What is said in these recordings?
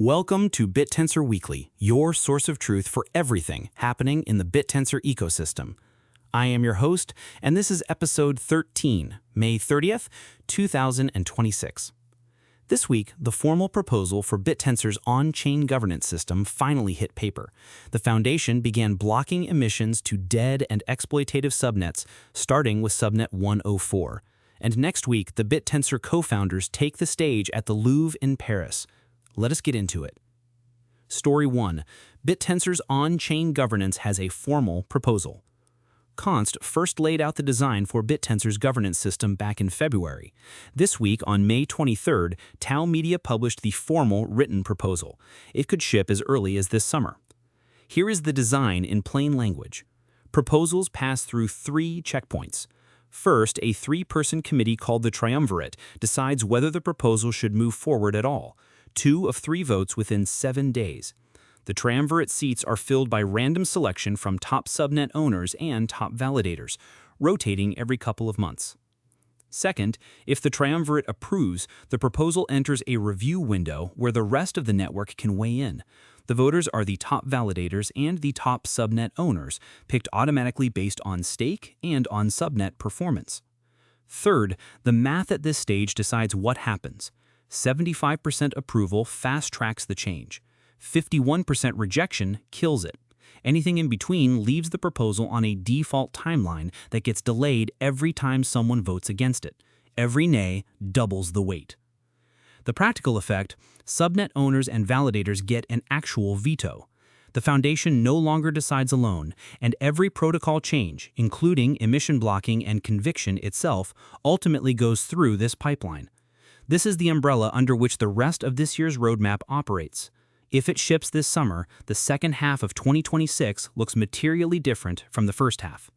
Welcome to Bittensor Weekly, your source of truth for everything happening in the Bittensor ecosystem. I am your host, and this is episode 13, May 30th, 2026. This week, the formal proposal for Bittensor's on-chain governance system finally hit paper. The foundation began blocking emissions to dead and exploitative subnets, starting with Subnet 104. And next week, the Bittensor co-founders take the stage at the Louvre in Paris. Let us get into it. Story 1. Bittensor's on-chain governance has a formal proposal. Const first laid out the design for Bittensor's governance system back in February. This week, on May 23rd, TAO Media published the formal written proposal. It could ship as early as this summer. Here is the design in plain language. Proposals pass through 3 checkpoints. First, a 3-person committee called the Triumvirate decides whether the proposal should move forward at all. 2 of 3 votes within 7 days. The Triumvirate seats are filled by random selection from top subnet owners and top validators, rotating every couple of months. Second, if the Triumvirate approves, the proposal enters a review window where the rest of the network can weigh in. The voters are the top validators and the top subnet owners, picked automatically based on stake and on subnet performance. Third, the math at this stage decides what happens. 75% approval fast-tracks the change. 51% rejection kills it. Anything in between leaves the proposal on a default timeline that gets delayed every time someone votes against it. Every nay doubles the weight. The practical effect, subnet owners and validators get an actual veto. The foundation no longer decides alone, and every protocol change, including emission blocking and conviction itself, ultimately goes through this pipeline. This is the umbrella under which the rest of this year's roadmap operates. If it ships this summer, the second half of 2026 looks materially different from the first half.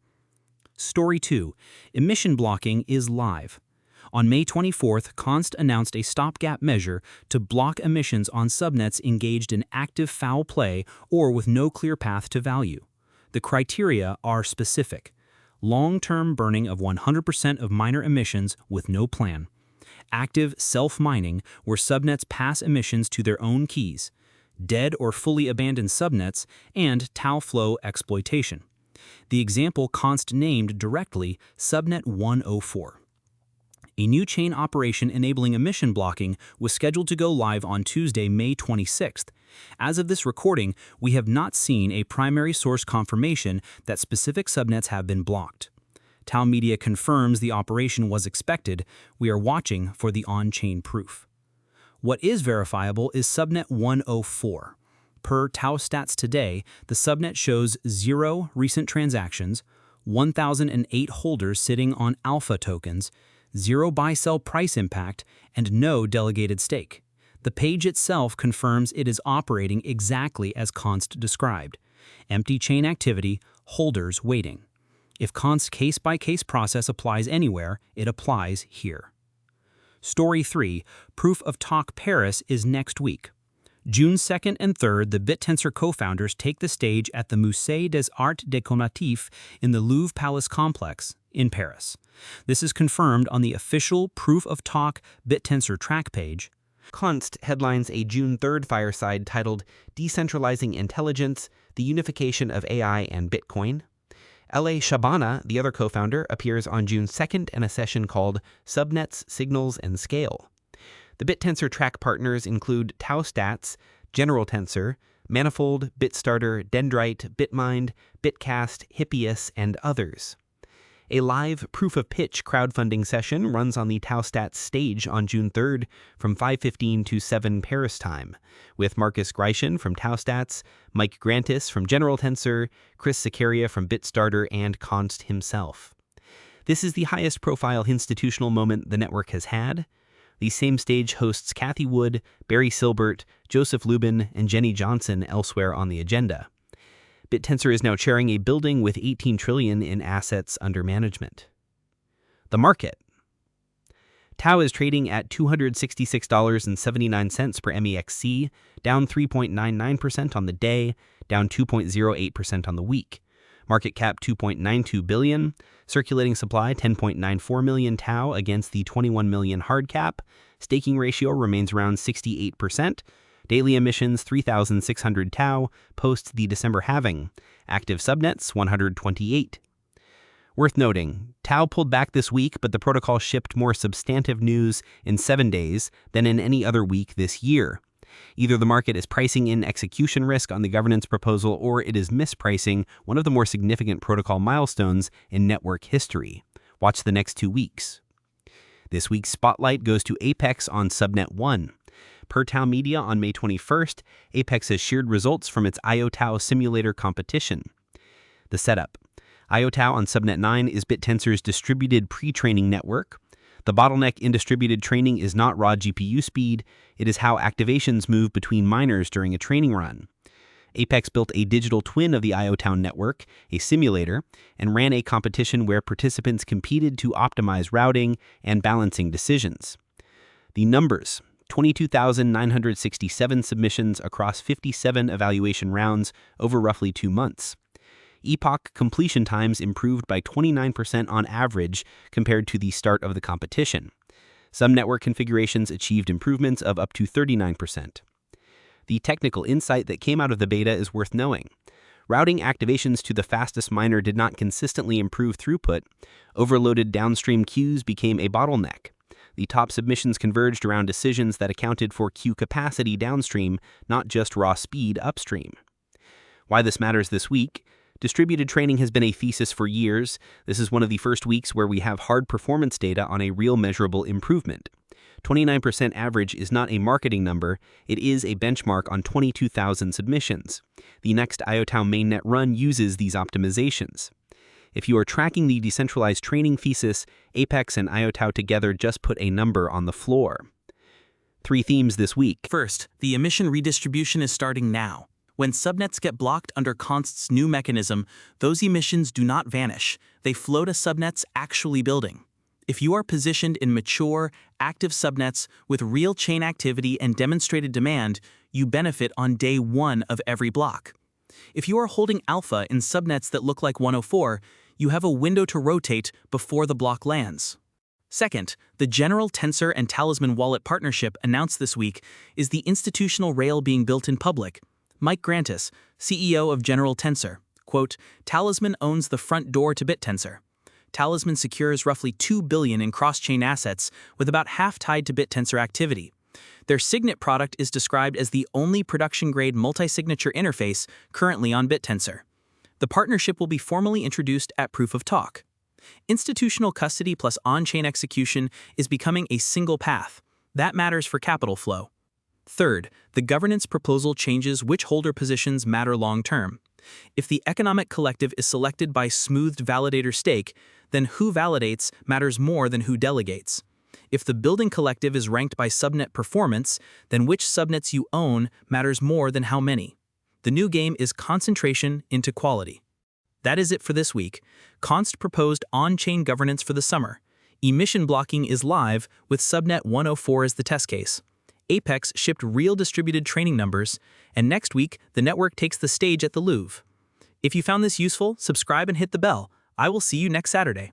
Story 2. Emission blocking is live. On May 24th, Const announced a stopgap measure to block emissions on subnets engaged in active foul play or with no clear path to value. The criteria are specific. Long-term burning of 100% of miner emissions with no plan. Active self-mining, where subnets pass emissions to their own keys, dead or fully abandoned subnets, and TaoFlow exploitation. The example Const named directly Subnet 104. A new chain operation enabling emission blocking was scheduled to go live on Tuesday, May 26th. As of this recording, we have not seen a primary source confirmation that specific subnets have been blocked. TAO Media confirms the operation was expected. We are watching for the on-chain proof. What is verifiable is Subnet 104. Per TAO stats today, the subnet shows 0 recent transactions, 1,008 holders sitting on alpha tokens, 0 buy-sell price impact, and no delegated stake. The page itself confirms it is operating exactly as Const described. Empty chain activity, holders waiting. If Const's case-by-case process applies anywhere, it applies here. Story 3. Proof of Talk Paris is next week. June 2nd and 3rd, the Bittensor co-founders take the stage at the Musée des Arts Décoratifs in the Louvre Palace complex in Paris. This is confirmed on the official Proof of Talk Bittensor track page. Const headlines a June 3rd fireside titled Decentralizing Intelligence, the Unification of AI and Bitcoin. L.A. Shabana, the other co-founder, appears on June 2nd in a session called Subnets, Signals, and Scale. The Bittensor track partners include TAO Stats, General Tensor, Manifold, Bitstarter, Dendrite, Bitmind, Bitcast, Hippias, and others. A live proof-of-pitch crowdfunding session runs on the TAO Stats stage on June 3rd from 5:15 to 7 Paris time, with Marcus Greichen from TAO Stats, Mike Grantis from General Tensor, Chris Sakaria from Bitstarter, and Const himself. This is the highest-profile institutional moment the network has had. The same stage hosts Kathy Wood, Barry Silbert, Joseph Lubin, and Jenny Johnson elsewhere on the agenda. Bittensor is now chairing a building with $18 trillion in assets under management. The market. TAO is trading at $266.79 per MEXC, down 3.99% on the day, down 2.08% on the week. Market cap $2.92 billion, circulating supply 10.94 million TAO against the 21 million hard cap. Staking ratio remains around 68%. Daily emissions 3,600 TAO post the December halving. Active subnets 128. Worth noting, TAO pulled back this week, but the protocol shipped more substantive news in 7 days than in any other week this year. Either the market is pricing in execution risk on the governance proposal, or it is mispricing one of the more significant protocol milestones in network history. Watch the next 2 weeks. This week's spotlight goes to Apex on Subnet 1. Per TAO Media on May 21st, Apex has shared results from its IOTA simulator competition. The setup. IOTA on Subnet 9 is Bittensor's distributed pre-training network. The bottleneck in distributed training is not raw GPU speed, it is how activations move between miners during a training run. Apex built a digital twin of the IOTA network, a simulator, and ran a competition where participants competed to optimize routing and balancing decisions. The numbers: 22,967 submissions across 57 evaluation rounds over roughly 2 months. Epoch completion times improved by 29% on average compared to the start of the competition. Some network configurations achieved improvements of up to 39%. The technical insight that came out of the beta is worth knowing. Routing activations to the fastest miner did not consistently improve throughput. Overloaded downstream queues became a bottleneck. The top submissions converged around decisions that accounted for queue capacity downstream, not just raw speed upstream. Why this matters this week: distributed training has been a thesis for years. This is one of the first weeks where we have hard performance data on a real measurable improvement. 29% average is not a marketing number, it is a benchmark on 22,000 submissions. The next IOTA mainnet run uses these optimizations. If you are tracking the decentralized training thesis, Apex and IOTA together just put a number on the floor. 3 themes this week. First, the emission redistribution is starting now. When subnets get blocked under Const's new mechanism, those emissions do not vanish. They flow to subnets actually building. If you are positioned in mature, active subnets with real chain activity and demonstrated demand, you benefit on day 1 of every block. If you are holding alpha in subnets that look like 104, you have a window to rotate before the block lands. Second, the General Tensor and Talisman wallet partnership announced this week is the institutional rail being built in public. Mike Grantis, CEO of General Tensor, quote, "Talisman owns the front door to Bittensor. Talisman secures roughly $2 billion in cross-chain assets, with about half tied to Bittensor activity. Their Signet product is described as the only production-grade multi-signature interface currently on Bittensor. The partnership will be formally introduced at Proof of Talk. Institutional custody plus on-chain execution is becoming a single path. That matters for capital flow. Third, the governance proposal changes which holder positions matter long-term. If the economic collective is selected by smoothed validator stake, then who validates matters more than who delegates. If the building collective is ranked by subnet performance, then which subnets you own matters more than how many. The new game is concentration into quality. That is it for this week. Const proposed on-chain governance for the summer. Emission blocking is live with Subnet 104 as the test case. Apex shipped real distributed training numbers, and next week, the network takes the stage at the Louvre. If you found this useful, subscribe and hit the bell. I will see you next Saturday.